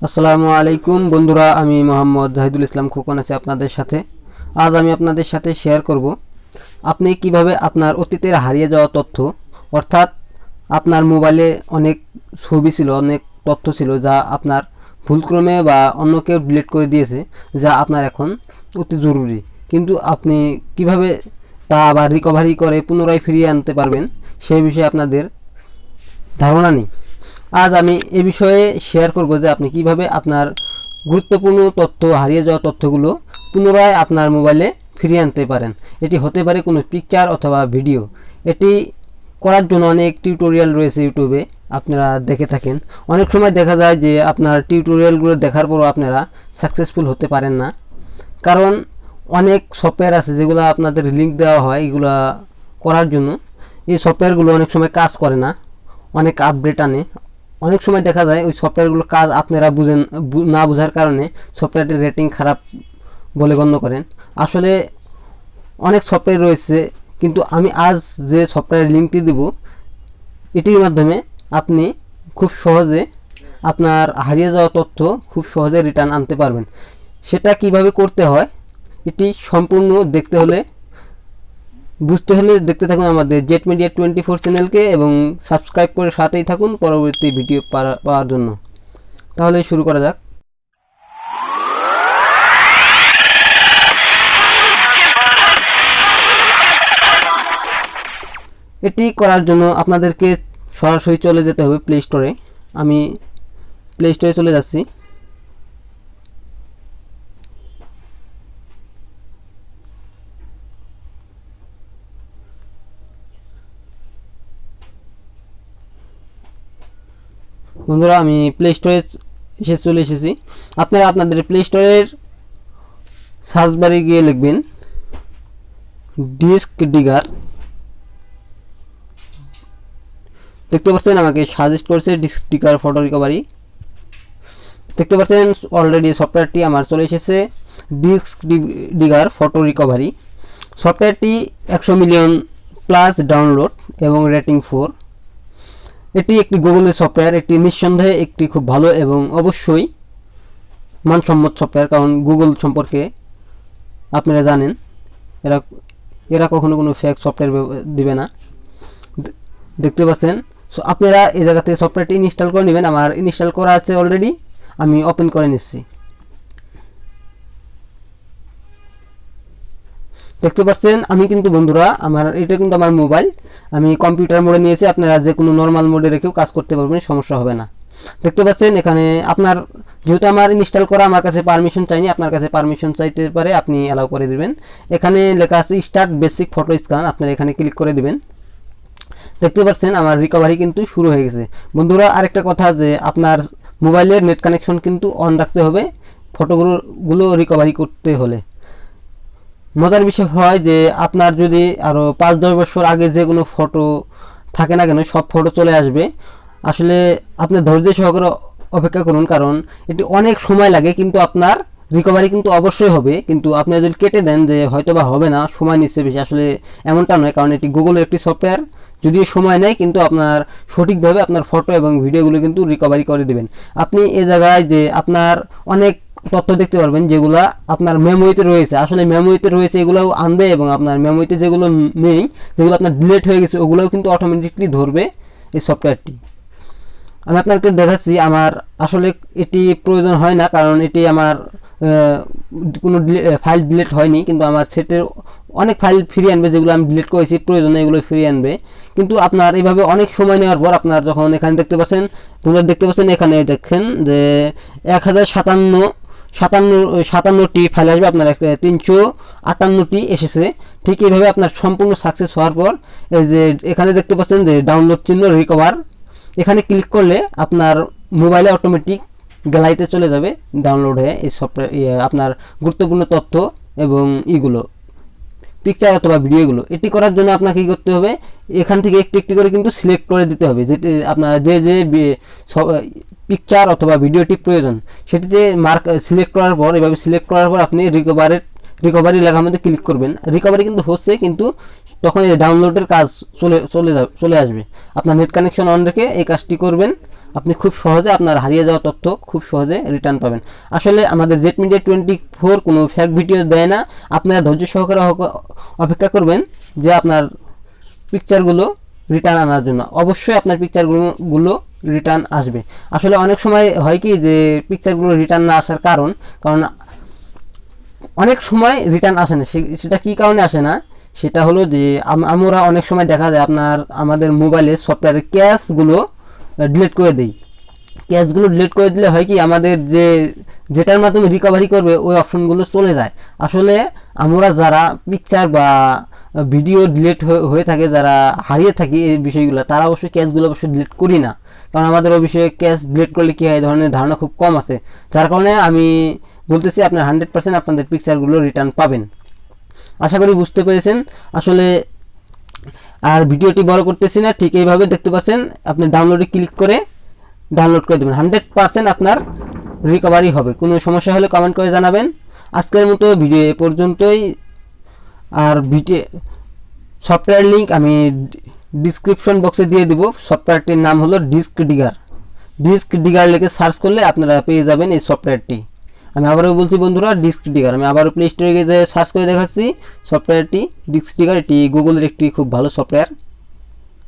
আসসালামু আলাইকুম বন্ধুরা, আমি মোহাম্মদ জাহিদুল ইসলাম খোকন আছি আপনাদের সাথে। আজ আমি আপনাদের সাথে শেয়ার করব আপনি কিভাবে আপনার অতীতের হারিয়ে যাওয়া তথ্য, অর্থাৎ আপনার মোবাইলে অনেক ছবি ছিল, অনেক তথ্য ছিল যা আপনার ভুলক্রমে বা অন্য কেউ ডিলিট করে দিয়েছে, যা আপনার এখন অতি জরুরি, কিন্তু আপনি কিভাবে তা আবার রিকভারি করে পুনরায় ফিরিয়ে আনতে পারবেন সেই বিষয়ে আপনাদের ধারণা নেই। আজ আমি এ বিষয়ে শেয়ার করব যে আপনি কিভাবে আপনার গুরুত্বপূর্ণ তথ্য, হারিয়ে যাওয়া তথ্যগুলো পুনরায় আপনার মোবাইলে ফিরিয়ে আনতে পারেন। এটি হতে পারে কোনো পিকচার অথবা ভিডিও। এটি করার জন্য অনেক টিউটোরিয়াল রয়েছে ইউটিউবে, আপনারা দেখে থাকেন। অনেক সময় দেখা যায় যে আপনার টিউটোরিয়ালগুলো দেখার পরও আপনারা সাকসেসফুল হতে পারেন না, কারণ অনেক সফটওয়্যার আছে যেগুলো আপনাদের লিঙ্ক দেওয়া হয় এগুলো করার জন্য। এই সফটওয়্যারগুলো অনেক সময় কাজ করে না, অনেক আপডেট আনে। অনেক সময় দেখা যায় ওই সফটওয়্যারগুলো কাজ আপনারা না বোঝার কারণে সফটওয়্যারটির রেটিং খারাপ বলে গণ্য করেন। আসলে অনেক সফটওয়্যার রয়েছে, কিন্তু আমি আজ যে সফটওয়্যারের লিঙ্কটি দেব, এটির মাধ্যমে আপনি খুব সহজে আপনার হারিয়ে যাওয়া তথ্য খুব সহজে রিটার্ন আনতে পারবেন। সেটা কিভাবে করতে হয় এটি সম্পূর্ণ বুঝতে হলে দেখতে থাকুন আমাদের জেট মিডিয়া 24 চ্যানেলকে এবং সাবস্ক্রাইব করে সাথেই থাকুন পরবর্তী ভিডিও পাওয়ার জন্য। তাহলে শুরু করা যাক। এটি করার জন্য আপনাদেরকে সরাসরি চলে যেতে হবে প্লে স্টোরে। আমি প্লে স্টোরে চলে যাচ্ছি। বন্ধুরা, আমি প্লে স্টোরে চলে এসেছি। আপনারা আপনাদের প্লে স্টোরের সার্চ বারে গিয়ে লিখবেন ডিস্কডিগার। দেখতে পাচ্ছেন আমাকে সাজেস্ট করছে ডিস্কডিগার ফটো রিকভারি। দেখতে পাচ্ছেন অলরেডি সফটওয়্যারটি আমার চলে এসেছে, ডিস্কডিগার ফটো রিকভারি। সফটওয়্যারটি 100 মিলিয়ন প্লাস ডাউনলোড এবং রেটিং 4। এটি একটি গুগলের সফটওয়্যার। এটি নিঃসন্দেহে একটি খুব ভালো এবং অবশ্যই মানসম্মত সফটওয়্যার, কারণ গুগল সম্পর্কে আপনারা জানেন এরা কখনো কোনো ফেক সফটওয়্যার দিবে না। দেখতে পাচ্ছেন, সো আপনারা এই জায়গা থেকে সফটওয়্যারটি ইনস্টল করে নেবেন। আমার ইনস্টল করা আছে অলরেডি, আমি ওপেন করে নিচ্ছি। দেখতে পাচ্ছেন আমি কিন্তু বন্ধুরা এটা কিন্তু আমার মোবাইল, আমি কম্পিউটার মোডে নিয়েছি। আপনারা যে কোনো নর্মাল মোডে রেখেও কাজ করতে পারবেন, সমস্যা হবে না। দেখতে পাচ্ছেন এখানে আপনার যেহেতু আমার ইনস্টল করা, আমার কাছে পারমিশন চাইনি, আপনার কাছে পারমিশন চাইতে পারে, আপনি অ্যালাউ করে দিবেন। এখানে লেখা আছে স্টার্ট বেসিক ফটো স্ক্যান, আপনারা এখানে ক্লিক করে দিবেন। দেখতে পাচ্ছেন আমার রিকভারি কিন্তু শুরু হয়ে গেছে। বন্ধুরা, আরেকটা কথা যে আপনার মোবাইলের নেট কানেকশন কিন্তু অন রাখতে হবে ফটোগুলো রিকভারি করতে হলে। মজার বিষয় হয় যে আপনার যদি আরও 5-10 বছর আগে যে কোনো ফটো থাকে না কেন, সব ফটো চলে আসবে। আসলে আপনি ধৈর্য সহকারে অপেক্ষা করুন, কারণ এটি অনেক সময় লাগে, কিন্তু আপনার রিকভারি কিন্তু অবশ্যই হবে। কিন্তু আপনি যদি কেটে দেন যে হয়তো বা হবে না, সময় নিচ্ছে বেশি, আসলে এমনটা নয়, কারণ এটি গুগলের একটি সফটওয়্যার। যদিও সময় নেয়, কিন্তু আপনার সঠিকভাবে আপনার ফটো এবং ভিডিওগুলো কিন্তু রিকভারি করে দেবেন। আপনি এ জায়গায় যে আপনার অনেক তথ্য দেখতে পারবেন যেগুলো আপনার মেমোরিতে রয়েছে, আসলে মেমোরিতে রয়েছে এগুলোও আনবে, এবং আপনার মেমোরিতে যেগুলো নেই, যেগুলো আপনার ডিলিট হয়ে গেছে, ওগুলোও কিন্তু অটোমেটিকলি ধরবে এই সফটওয়্যারটি। আমি আপনাকে দেখাচ্ছি। আমার আসলে এটি প্রয়োজন হয় না, কারণ এটি আমার কোনো ফাইল ডিলিট হয়নি, কিন্তু আমার সেটের অনেক ফাইল ফিরিয়ে আনবে, যেগুলো আমি ডিলিট করেছি প্রয়োজনে এগুলো ফিরিয়ে আনবে। কিন্তু আপনার এইভাবে অনেক সময় নেওয়ার পর আপনার যখন এখানে দেখতে পাচ্ছেন এখানে দেখেন যে 1057টি ফাইল আসবে, আপনার 358টি এসেছে। ঠিক এইভাবে আপনার সম্পূর্ণ সাকসেস হওয়ার পর এই যে এখানে দেখতে পাচ্ছেন যে ডাউনলোড চিহ্ন রিকভার, এখানে ক্লিক করলে আপনার মোবাইলে অটোমেটিক গ্যালারিতে চলে যাবে ডাউনলোড হয়ে এই সফটওয়্যার আপনার গুরুত্বপূর্ণ তথ্য এবং ইগুলো পিকচার অথবা ভিডিওগুলো। এটি করার জন্য আপনাকে কী করতে হবে, এখান থেকে একটি একটি করে কিন্তু সিলেক্ট করে দিতে হবে, যেটি আপনার যে পিকচার অথবা ভিডিওটি প্রয়োজন সেটিতে সিলেক্ট করার পর, এভাবে সিলেক্ট করার পর আপনি রিকভারি লেখার মধ্যে ক্লিক করবেন। রিকভারি কিন্তু হচ্ছে, কিন্তু তখন এই ডাউনলোডের কাজ চলে আসবে। আপনার নেট কানেকশন অন রেখে এই কাজটি করবেন। আপনি খুব সহজে আপনার হারিয়ে যাওয়া তথ্য খুব সহজে রিটার্ন পাবেন। আসলে আমাদের জেট মিডিয়া 24 কোনো ফেক ভিডিও দেয় না। আপনারা ধৈর্য সহকারে অপেক্ষা করবেন যে আপনার পিকচারগুলো রিটার্ন আনার জন্য। অবশ্যই আপনার পিকচারগুলো রিটার্ন আসবে। আসলে অনেক সময় হয় কি যে পিকচারগুলো রিটার্ন না আসার কারণ অনেক সময় রিটার্ন আসে না। সেটা কী কারণে আসে না, সেটা হলো যে আমরা অনেক সময় দেখা যায় আমাদের মোবাইলে সফটওয়্যারের ক্যাশগুলো ডিলিট করে দিই। ক্যাশগুলো ডিলিট করে দিলে হয় কি আমাদের যেটার মাধ্যমে রিকভারি করবে ওই অপশনগুলো চলে যায়। আসলে আমরা যারা পিকচার বা ভিডিও ডিলিট হয়ে থাকে, যারা হারিয়ে থাকি এই বিষয়গুলো, তারা অবশ্যই ক্যাশগুলো অবশ্যই ডিলিট করি না। কারণ আমাদের ওই বিষয়ে ক্যাশ ডিলিট করলে কী হয়, এই ধরনের ধারণা খুব কম আছে। যার কারণে আমি বলতেছি আপনার 100% আপনাদের পিকচারগুলো রিটার্ন পাবেন। আশা করি বুঝতে পেরেছেন। আসলে আর ভিডিওটি বড় করতেছি না, ঠিক এইভাবে দেখতে পাচ্ছেন। আপনি ডাউনলোডে ক্লিক করে ডাউনলোড করে দেবেন, 100% আপনার রিকভারি হবে। কোনো সমস্যা হলে কমেন্ট করে জানাবেন। আজকের মতো ভিডিও এ পর্যন্তই। আর সফটওয়্যার লিঙ্ক আমি ডিসক্রিপশন বক্সে দিয়ে দিব। সফটওয়্যারটির নাম হলো ডিস্কডিগার লিখে সার্চ করলে আপনারা পেয়ে যাবেন এই সফটওয়্যারটি। আমি আবারও বলছি বন্ধুরা, ডিস্কডিগার। আমি আবারও প্লে স্টোরে গিয়ে সার্চ করে দেখাচ্ছি সফটওয়্যারটি ডিস্কডিগার। এটি গুগলের একটি খুব ভালো সফটওয়্যার,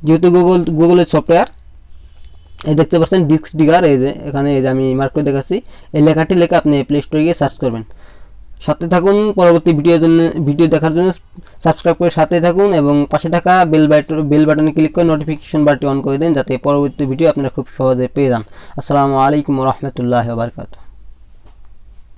যেহেতু গুগলের সফটওয়্যার। এই দেখতে পাচ্ছেন ডিস্কডিগার, এই যে এখানে এই যে আমি মার্ক করে দেখাচ্ছি, এই লেখাটি লেখা আপনি প্লে স্টোরে গিয়ে সার্চ করবেন। সাথে থাকুন, পরবর্তী ভিডিও দেখার জন্য সাবস্ক্রাইব করে সাথে থাকুন এবং পাশে থাকা বেল বাটনে ক্লিক করে নোটিফিকেশন বারটি অন করে দেন, যাতে পরবর্তী ভিডিও আপনারা খুব সহজে পেয়ে যান। আসসালামু আলাইকুম ওয়া রাহমাতুল্লাহি ওয়া বারাকাতুহু।